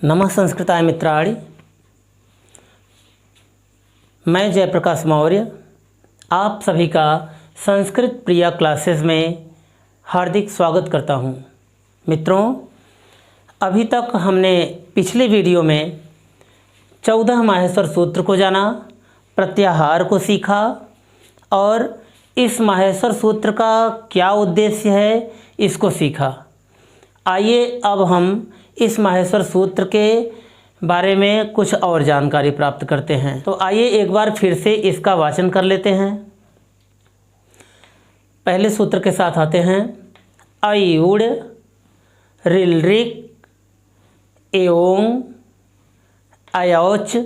नमः संस्कृताय मित्राणि। मैं जयप्रकाश मौर्य आप सभी का संस्कृत प्रिया क्लासेस में हार्दिक स्वागत करता हूं। मित्रों, अभी तक हमने पिछले वीडियो में 14 माहेश्वर सूत्र को जाना, प्रत्याहार को सीखा और इस माहेश्वर सूत्र का क्या उद्देश्य है इसको सीखा। आइए अब हम इस माहेश्वर सूत्र के बारे में कुछ और जानकारी प्राप्त करते हैं। तो आइए एक बार फिर से इसका वाचन कर लेते हैं। पहले सूत्र के साथ आते हैं। अयुड़ ऋलृक एओं अयौच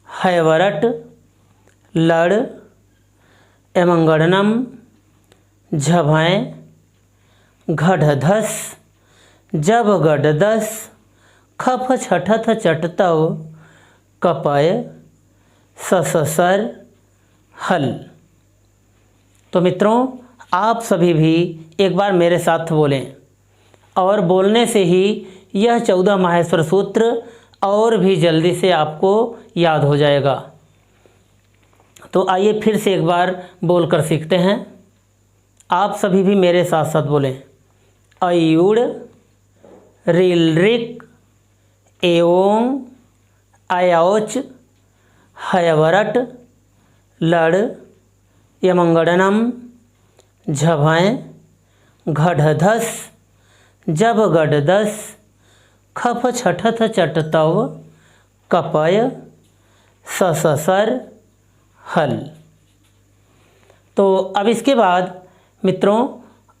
हैवरट लड़ एमंगड़नम झभय घढ़धस जब गढ़दस खफ छठथ चटतव कपय सससर हल। तो मित्रों, आप सभी भी एक बार मेरे साथ बोलें और बोलने से ही यह 14 माहेश्वर सूत्र और भी जल्दी से आपको याद हो जाएगा। तो आइए फिर से एक बार बोलकर सीखते हैं। आप सभी भी मेरे साथ साथ बोलें। अयुड़ ऋलृक एओं अयौच हैवरट लड़ यमंगड़नम झभय घढ़धस जब गढ़दस खफ छठथ चटतव कपय सससर हल। तो अब इसके बाद मित्रों,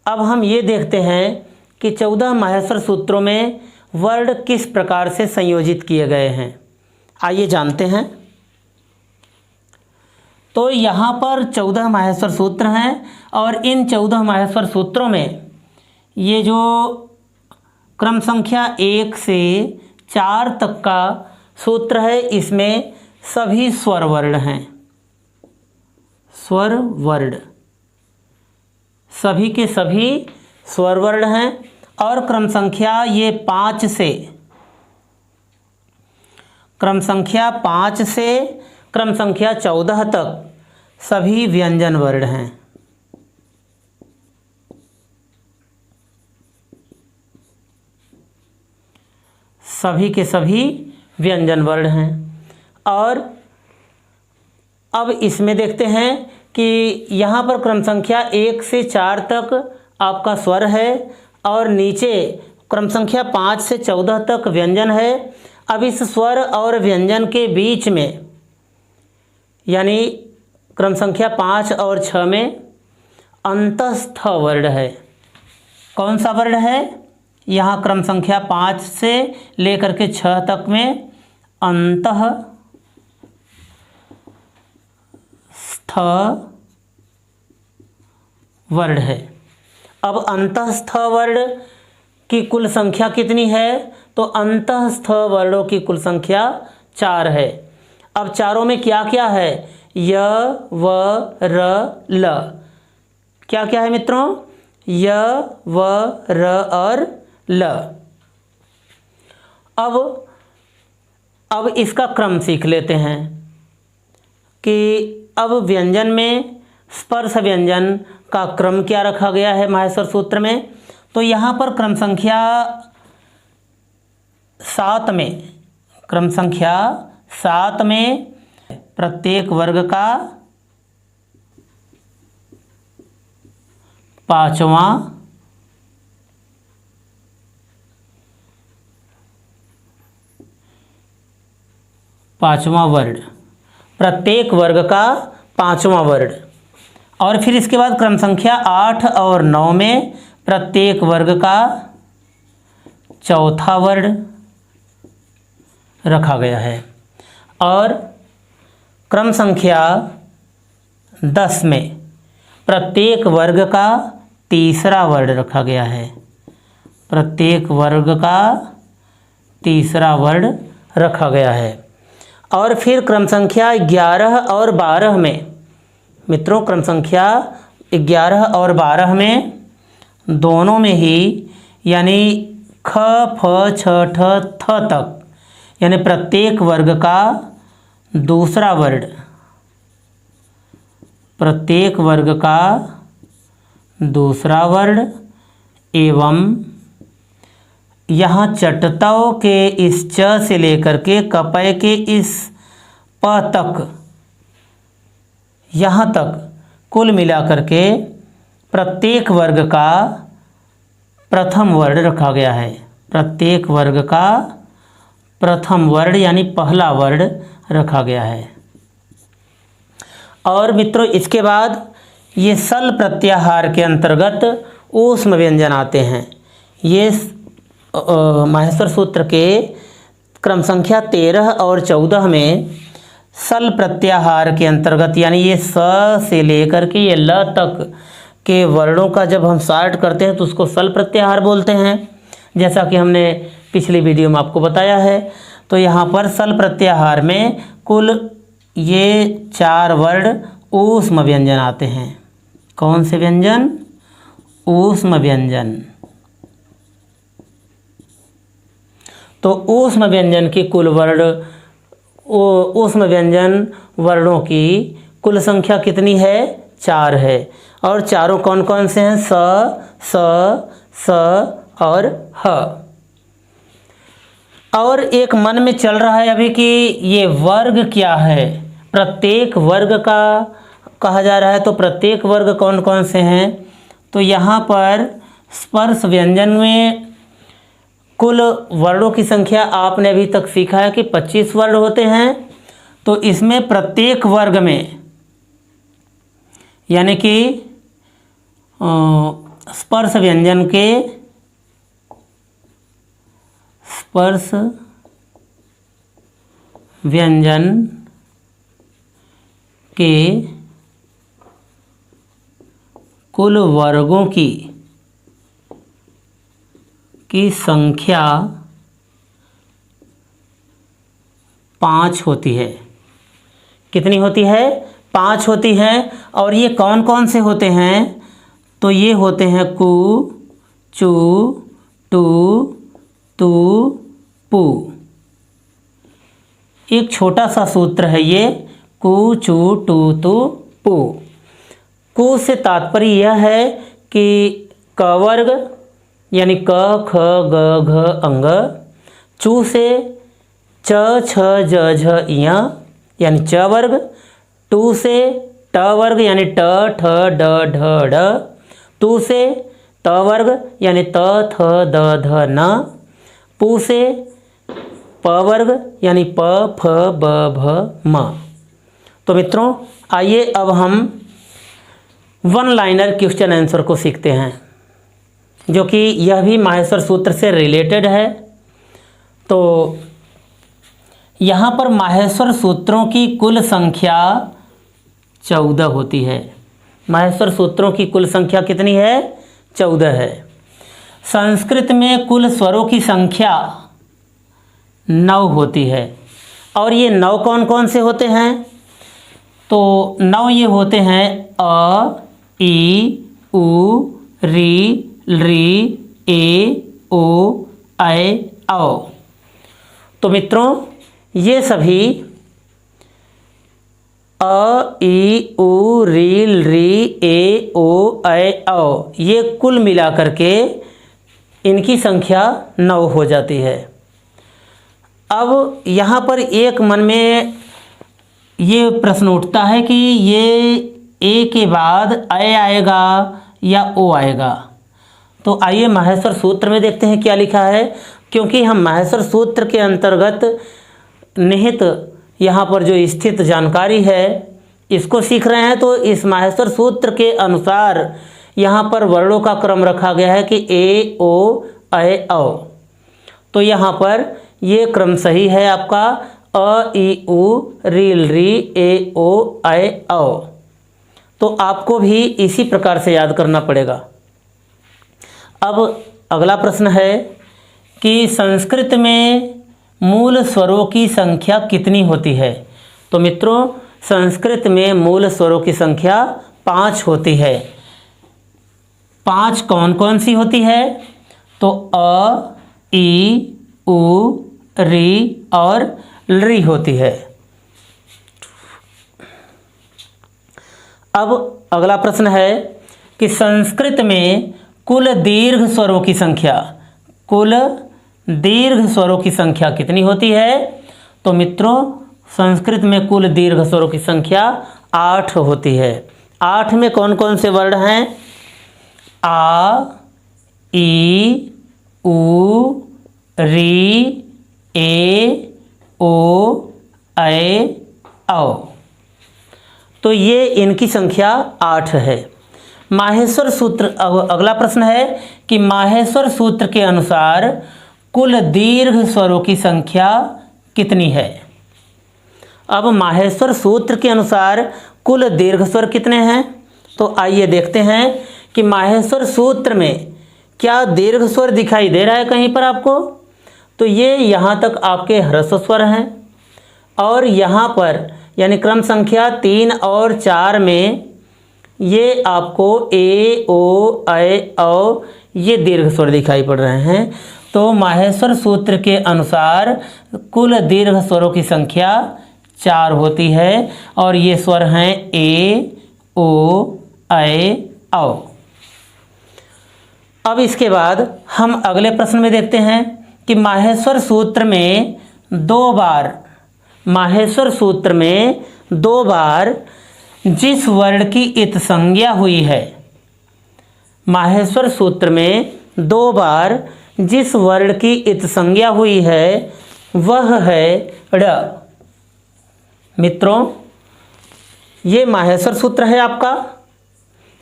अब हम ये देखते हैं कि 14 माहेश्वर सूत्रों में वर्ण किस प्रकार से संयोजित किए गए हैं। आइए जानते हैं। तो यहाँ पर 14 माहेश्वर सूत्र हैं और इन 14 माहेश्वर सूत्रों में ये जो क्रम संख्या 1 से 4 तक का सूत्र है, इसमें सभी स्वर वर्ण हैं। स्वर वर्ण सभी के सभी स्वर वर्ण हैं और क्रम संख्या ये 5 से क्रम संख्या 14 तक सभी व्यंजन वर्ण हैं। सभी के सभी व्यंजन वर्ण हैं। और अब इसमें देखते हैं कि यहाँ पर क्रम संख्या 1 से 4 तक आपका स्वर है और नीचे क्रम संख्या 5 से 14 तक व्यंजन है। अब इस स्वर और व्यंजन के बीच में यानी क्रम संख्या 5 और 6 में अंतस्थ वर्ण है। कौन सा वर्ण है? यहाँ क्रम संख्या 5 से लेकर के 6 तक में अंतः स्थ वर्ण है। अब अंतस्थ वर्ण की कुल संख्या कितनी है? तो अंतस्थ वर्णों की कुल संख्या 4 है। अब चारों में क्या क्या है? य व र ल। क्या क्या है मित्रों? य व र और ल। अब इसका क्रम सीख लेते हैं कि अब व्यंजन में स्पर्श व्यंजन का क्रम क्या रखा गया है माहेश्वर सूत्र में। तो यहाँ पर क्रम संख्या 7 में प्रत्येक वर्ग का 5वां वर्ण, प्रत्येक वर्ग का 5वां वर्ण। और फिर इसके बाद क्रम संख्या 8 और 9 में प्रत्येक वर्ग का 4था वर्ण रखा गया है। और क्रम संख्या 10 में प्रत्येक वर्ग का 3रा वर्ण रखा गया है। प्रत्येक वर्ग का 3रा वर्ण रखा गया है। और फिर क्रम संख्या 11 और 12 में मित्रों, क्रम संख्या 11 और 12 में दोनों में ही यानी ख फ छ ठ थ तक यानी प्रत्येक वर्ग का दूसरा वर्ण, प्रत्येक वर्ग का दूसरा वर्ण एवं यहाँ चटतौ के इस च से लेकर के कपय के इस प तक, यहाँ तक कुल मिलाकर के प्रत्येक वर्ग का प्रथम वर्ण रखा गया है। प्रत्येक वर्ग का प्रथम वर्ण यानी पहला वर्ण रखा गया है। और मित्रों इसके बाद ये सल प्रत्याहार के अंतर्गत ऊष्म व्यंजन आते हैं। ये माहेश्वर सूत्र के क्रम संख्या 13 और 14 में सल प्रत्याहार के अंतर्गत यानी ये स से लेकर के ये ल तक के वर्णों का जब हम सॉर्ट करते हैं तो उसको सल प्रत्याहार बोलते हैं, जैसा कि हमने पिछली वीडियो में आपको बताया है। तो यहाँ पर सल प्रत्याहार में कुल ये 4 वर्ण ऊष्म व्यंजन आते हैं। कौन से व्यंजन? ऊष्म व्यंजन। तो ऊष्म व्यंजन की कुल वर्ण, ऊष्म व्यंजन वर्णों की कुल संख्या कितनी है? 4 है। और चारों कौन कौन से हैं? स और ह। और एक मन में चल रहा है अभी कि ये वर्ग क्या है, प्रत्येक वर्ग का कहा जा रहा है। तो प्रत्येक वर्ग कौन कौन से हैं? तो यहाँ पर स्पर्श व्यंजन में कुल वर्णों की संख्या आपने अभी तक सीखा है कि 25 वर्ण होते हैं। तो इसमें प्रत्येक वर्ग में यानी कि स्पर्श व्यंजन के कुल वर्गों की संख्या 5 होती है। कितनी होती है? 5 होती है। और ये कौन कौन से होते हैं? तो ये होते हैं कु, चु, टू, तू, पू। एक छोटा सा सूत्र है ये, कु, चु, टू, तू, पू। कु से तात्पर्य यह है कि क वर्ग यानी क, ख, ग, घ, अंग। चू से च, छ, ज, झ, ञ यानी च वर्ग। टू से ट वर्ग यानी ट, ठ, ड, ढ, ढ। तू से त वर्ग यानी त, थ, द, ध, न। पू से प वर्ग यानी प, फ, ब, भ, म। तो मित्रों आइए अब हम वन लाइनर क्वेश्चन आंसर को सीखते हैं, जो कि यह भी माहेश्वर सूत्र से रिलेटेड है। तो यहाँ पर माहेश्वर सूत्रों की कुल संख्या 14 होती है। माहेश्वर सूत्रों की कुल संख्या कितनी है? 14 है। संस्कृत में कुल स्वरों की संख्या 9 होती है। और ये 9 कौन कौन से होते हैं? तो 9 ये होते हैं अ, ई, उ, री, री, ए, ओ, ऐ, औ। तो मित्रों ये सभी अ, ई, उ, री, री, ए, ओ, ऐ, औ ये कुल मिलाकर के इनकी संख्या 9 हो जाती है। अब यहाँ पर एक मन में ये प्रश्न उठता है कि ये ए के बाद ऐ आएगा या ओ आएगा। तो आइए माहेश्वर सूत्र में देखते हैं क्या लिखा है। क्योंकि हम माहेश्वर सूत्र के अंतर्गत निहित यहाँ पर जो स्थित जानकारी है इसको सीख रहे हैं, तो इस माहेश्वर सूत्र के अनुसार यहाँ पर वर्णों का क्रम रखा गया है कि ए, ओ, ऐ, औ। तो यहाँ पर ये क्रम सही है आपका अ, ई, उ, री, री, ए, ओ, ऐ, औ। तो आपको भी इसी प्रकार से याद करना पड़ेगा। अब अगला प्रश्न है कि संस्कृत में मूल स्वरों की संख्या कितनी होती है? तो मित्रों संस्कृत में मूल स्वरों की संख्या 5 होती है। 5 कौन कौन सी होती है? तो अ, ई, उ, री और री होती है। अब अगला प्रश्न है कि संस्कृत में कुल दीर्घ स्वरों की संख्या, कुल दीर्घ स्वरों की संख्या कितनी होती है? तो मित्रों संस्कृत में कुल दीर्घ स्वरों की संख्या 8 होती है। 8 में कौन कौन से वर्ण हैं? आ, ई, उ, री, ए, ओ, ऐ, औ। तो ये इनकी संख्या 8 है। माहेश्वर सूत्र, अगला प्रश्न है कि माहेश्वर सूत्र के अनुसार कुल दीर्घ स्वरों की संख्या कितनी है? अब माहेश्वर सूत्र के अनुसार कुल दीर्घ स्वर कितने हैं? तो आइए देखते हैं कि माहेश्वर सूत्र में क्या दीर्घ स्वर दिखाई दे रहा है कहीं पर आपको? तो ये यहाँ तक आपके ह्रस्व स्वर हैं और यहाँ पर यानी क्रम संख्या 3 और 4 में ये आपको ए, ओ, ऐ, औ ये दीर्घ स्वर दिखाई पड़ रहे हैं। तो माहेश्वर सूत्र के अनुसार कुल दीर्घ स्वरों की संख्या 4 होती है और ये स्वर हैं ए, ओ, ऐ, औ। अब इसके बाद हम अगले प्रश्न में देखते हैं कि माहेश्वर सूत्र में 2 बार, माहेश्वर सूत्र में 2 बार जिस वर्ण की इत संज्ञा हुई है, माहेश्वर सूत्र में 2 बार जिस वर्ण की इत संज्ञा हुई है वह है ड़। मित्रों ये माहेश्वर सूत्र है आपका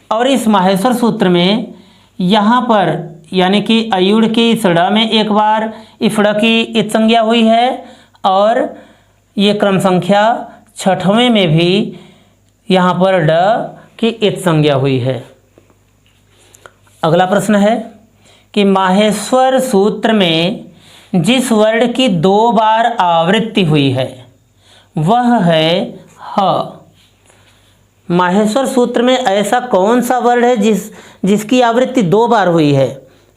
और इस माहेश्वर सूत्र में यहाँ पर यानी कि अयुड़ की सड़ा में 1 बार इफड़ की इत संज्ञा हुई है और ये क्रम संख्या 6वें में भी यहाँ पर ड की इत संज्ञा हुई है। अगला प्रश्न है कि माहेश्वर सूत्र में जिस वर्ण की 2 बार आवृत्ति हुई है वह है ह। माहेश्वर सूत्र में ऐसा कौन सा वर्ण है जिसकी आवृत्ति 2 बार हुई है,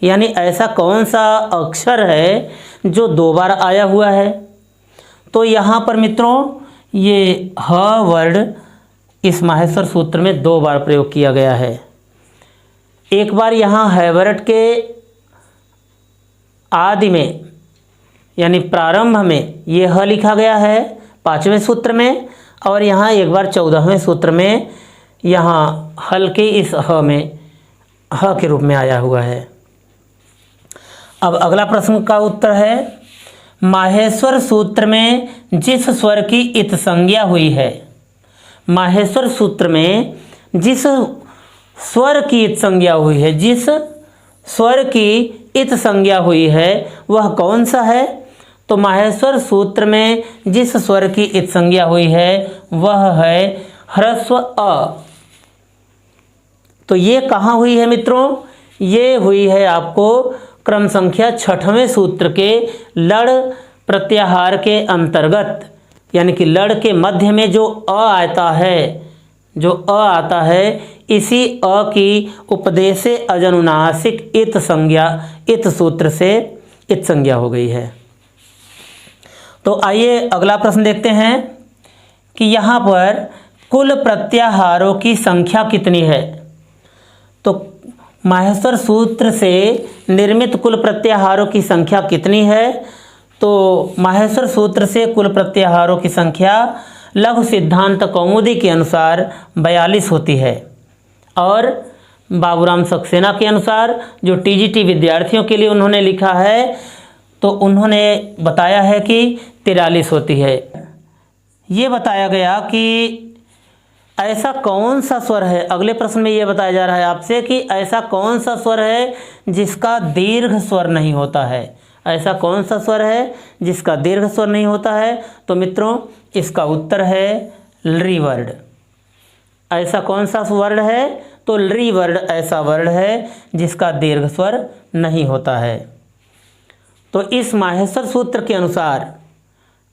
यानी ऐसा कौन सा अक्षर है जो 2 बार आया हुआ है? तो यहाँ पर मित्रों ये ह वर्ण इस माहेश्वर सूत्र में 2 बार प्रयोग किया गया है। एक बार यहाँ हैवरट के आदि में यानी प्रारंभ में ये ह लिखा गया है 5वें सूत्र में और यहाँ एक बार 14वें सूत्र में यहाँ हल के इस ह में ह के रूप में आया हुआ है। अब अगला प्रश्न का उत्तर है माहेश्वर सूत्र में जिस स्वर की इत संज्ञा हुई है, माहेश्वर सूत्र में जिस स्वर की इत संज्ञा हुई है, जिस स्वर की इत संज्ञा हुई है वह कौन सा है? तो माहेश्वर सूत्र में जिस स्वर की इत संज्ञा हुई है वह है ह्रस्व अ। तो ये कहाँ हुई है मित्रों? ये हुई है आपको क्रम संख्या 6वें सूत्र के लड़ प्रत्याहार के अंतर्गत, यानी कि लड़ के मध्य में जो अ आता है, जो अ आता है इसी अ की उपदेशे अजनुनासिक इत संज्ञा, इत सूत्र से इत संज्ञा हो गई है। तो आइए अगला प्रश्न देखते हैं कि यहाँ पर कुल प्रत्याहारों की संख्या कितनी है? तो माहेश्वर सूत्र से निर्मित कुल प्रत्याहारों की संख्या कितनी है? तो माहेश्वर सूत्र से कुल प्रत्याहारों की संख्या लघु सिद्धांत कौमुदी के अनुसार 42 होती है और बाबूराम सक्सेना के अनुसार जो टीजीटी विद्यार्थियों के लिए उन्होंने लिखा है तो उन्होंने बताया है कि 43 होती है। ये बताया गया कि ऐसा कौन सा स्वर है, अगले प्रश्न में ये बताया जा रहा है आपसे कि ऐसा कौन सा स्वर है जिसका दीर्घ स्वर नहीं होता है। ऐसा कौन सा स्वर है जिसका दीर्घ स्वर नहीं होता है? तो मित्रों इसका उत्तर है लृ वर्ण। ऐसा कौन सा वर्ण है? तो लृ वर्ण ऐसा वर्ण है जिसका दीर्घ स्वर नहीं होता है। तो इस माहेश्वर सूत्र के अनुसार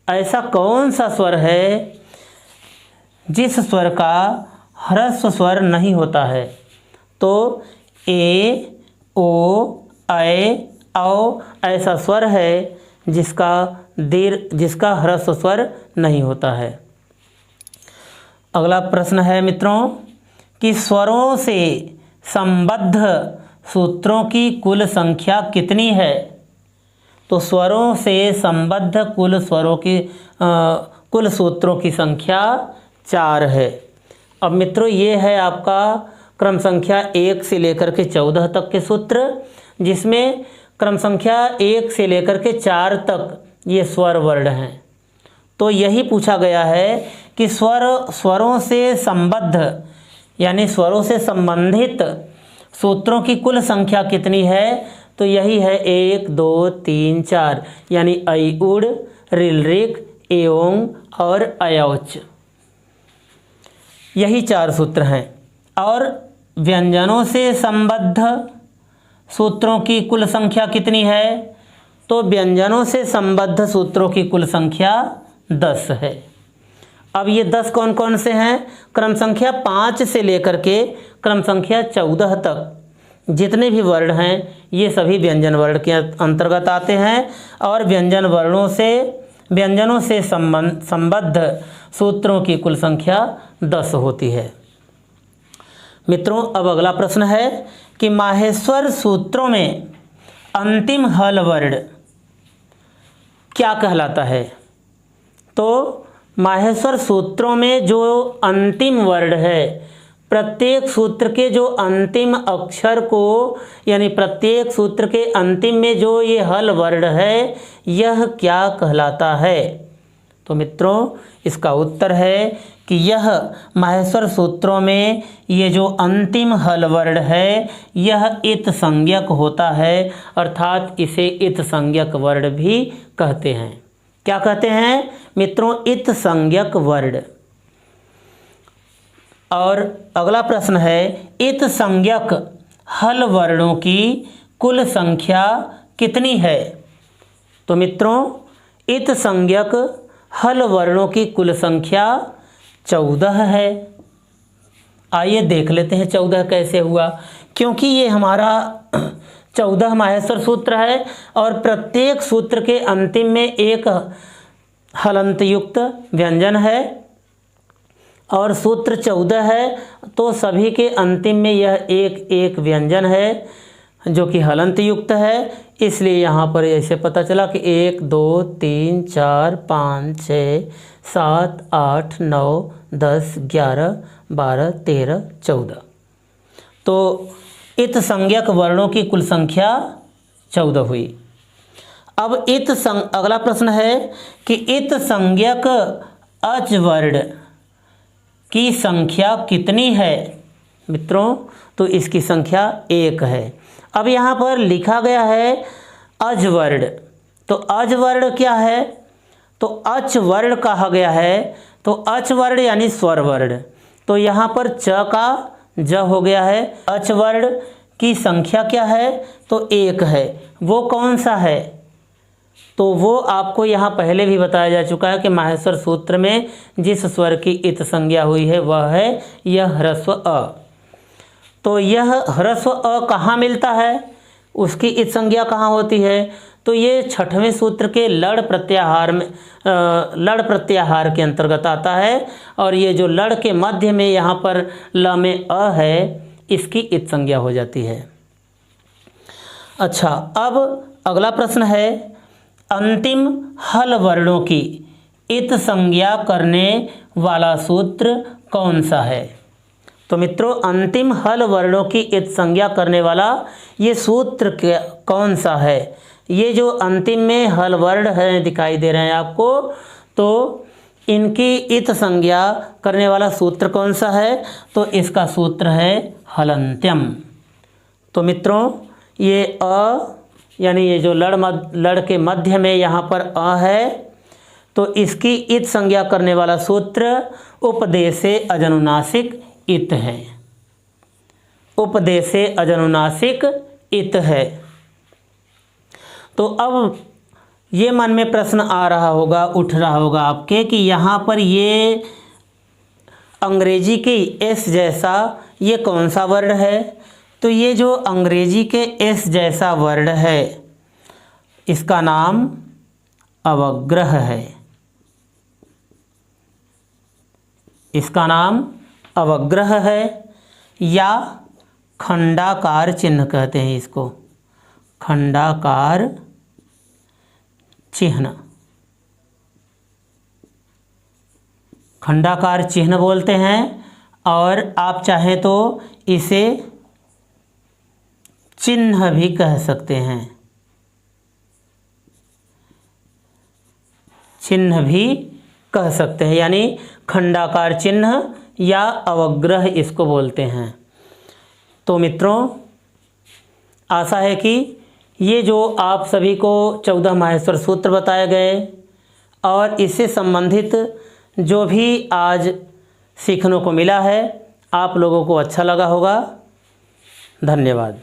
ऐसा कौन सा स्वर है जिस स्वर का ह्रस्व स्वर नहीं होता है? तो ए, ओ, ऐ, औ ऐसा स्वर है जिसका दीर्घ जिसका ह्रस्व स्वर नहीं होता है। अगला प्रश्न है मित्रों कि स्वरों से संबद्ध सूत्रों की कुल संख्या कितनी है। तो स्वरों से संबद्ध कुल सूत्रों की संख्या 4 है। अब मित्रों ये है आपका क्रम संख्या 1 से लेकर के 14 तक के सूत्र, जिसमें क्रम संख्या 1 से लेकर के 4 तक ये स्वर वर्ण हैं। तो यही पूछा गया है कि स्वरों से संबद्ध यानी स्वरों से संबंधित सूत्रों की कुल संख्या कितनी है। तो यही है 1 2 3 4 यानी ऐ उड़, ऋल ऋक, एओंग और अयौच, यही 4 सूत्र हैं। और व्यंजनों से संबद्ध सूत्रों की कुल संख्या कितनी है। तो व्यंजनों से संबद्ध सूत्रों की कुल संख्या 10 है। अब ये 10 कौन कौन से हैं। क्रम संख्या 5 से लेकर के क्रम संख्या 14 तक जितने भी वर्ण हैं ये सभी व्यंजन वर्ण के अंतर्गत आते हैं और व्यंजनों से संबद्ध सूत्रों की कुल संख्या 10 होती है। मित्रों अब अगला प्रश्न है कि माहेश्वर सूत्रों में अंतिम हल वर्ण क्या कहलाता है। तो माहेश्वर सूत्रों में जो अंतिम वर्ण है, प्रत्येक सूत्र के जो अंतिम अक्षर को यानी प्रत्येक सूत्र के अंतिम में जो ये हल वर्ण है यह क्या कहलाता है। तो मित्रों इसका उत्तर है कि यह माहेश्वर सूत्रों में ये जो अंतिम हल वर्ण है यह इत संज्ञक होता है, अर्थात इसे इत संज्ञक वर्ण भी कहते हैं। क्या कहते हैं मित्रों, इत संज्ञक वर्ण। और अगला प्रश्न है इत संज्ञक हल वर्णों की कुल संख्या कितनी है। तो मित्रों इत संज्ञक हल वर्णों की कुल संख्या 14 है। आइए देख लेते हैं 14 कैसे हुआ, क्योंकि ये हमारा 14 माहेश्वर सूत्र है और प्रत्येक सूत्र के अंतिम में एक हलंत युक्त व्यंजन है और सूत्र 14 है तो सभी के अंतिम में यह एक एक व्यंजन है जो कि हलंत युक्त है। इसलिए यहाँ पर ऐसे पता चला कि 1 2 3 4 5 6 7 8 9 10 11 12 13 14। तो इत संज्ञक वर्णों की कुल संख्या 14 हुई। अब अगला प्रश्न है कि इत संज्ञक अच वर्ण की संख्या कितनी है। मित्रों तो इसकी संख्या 1 है। अब यहाँ पर लिखा गया है अज वर्ण। तो अज वर्ण क्या है, तो अच वर्ण कहा गया है। तो अच वर्ण यानी स्वर वर्ण। तो यहाँ पर च का ज हो गया है। अच वर्ण की संख्या क्या है, तो 1 है। वो कौन सा है, तो वो आपको यहाँ पहले भी बताया जा चुका है कि माहेश्वर सूत्र में जिस स्वर की इत संज्ञा हुई है वह है यह ह्रस्व अ। तो यह ह्रस्व अ कहाँ मिलता है, उसकी इत संज्ञा कहाँ होती है, तो ये 6वें सूत्र के लड़ प्रत्याहार के अंतर्गत आता है। और ये जो लड़ के मध्य में यहाँ पर ल में अ है इसकी इत संज्ञा हो जाती है। अच्छा, अब अगला प्रश्न है अंतिम हल वर्णों की इत संज्ञा करने वाला सूत्र कौन सा है। तो मित्रों अंतिम हल वर्णों की इत संज्ञा करने वाला ये सूत्र कौन सा है। ये जो अंतिम में हल वर्ण है दिखाई दे रहे हैं आपको, तो इनकी इत संज्ञा करने वाला सूत्र कौन सा है, तो इसका सूत्र है हलंत्यम। तो मित्रों ये अ यानी ये जो लड़ के मध्य में यहाँ पर अ है तो इसकी इत संज्ञा करने वाला सूत्र उपदेशे अजनुनासिक इत है। उपदेशे अजनुनासिक इत है। तो अब ये मन में प्रश्न आ रहा होगा, उठ रहा होगा आपके कि यहाँ पर ये अंग्रेजी के एस जैसा ये कौन सा वर्ण है। तो ये जो अंग्रेजी के एस जैसा वर्ण है इसका नाम अवग्रह है। इसका नाम अवग्रह है या खंडाकार चिन्ह कहते हैं इसको, खंडाकार चिन्ह, खंडाकार चिन्ह बोलते हैं। और आप चाहें तो इसे चिन्ह भी कह सकते हैं, चिन्ह भी कह सकते हैं, यानी खंडाकार चिन्ह या अवग्रह इसको बोलते हैं। तो मित्रों, आशा है कि ये जो आप सभी को 14 माहेश्वर सूत्र बताए गए और इससे संबंधित जो भी आज सीखने को मिला है, आप लोगों को अच्छा लगा होगा। धन्यवाद।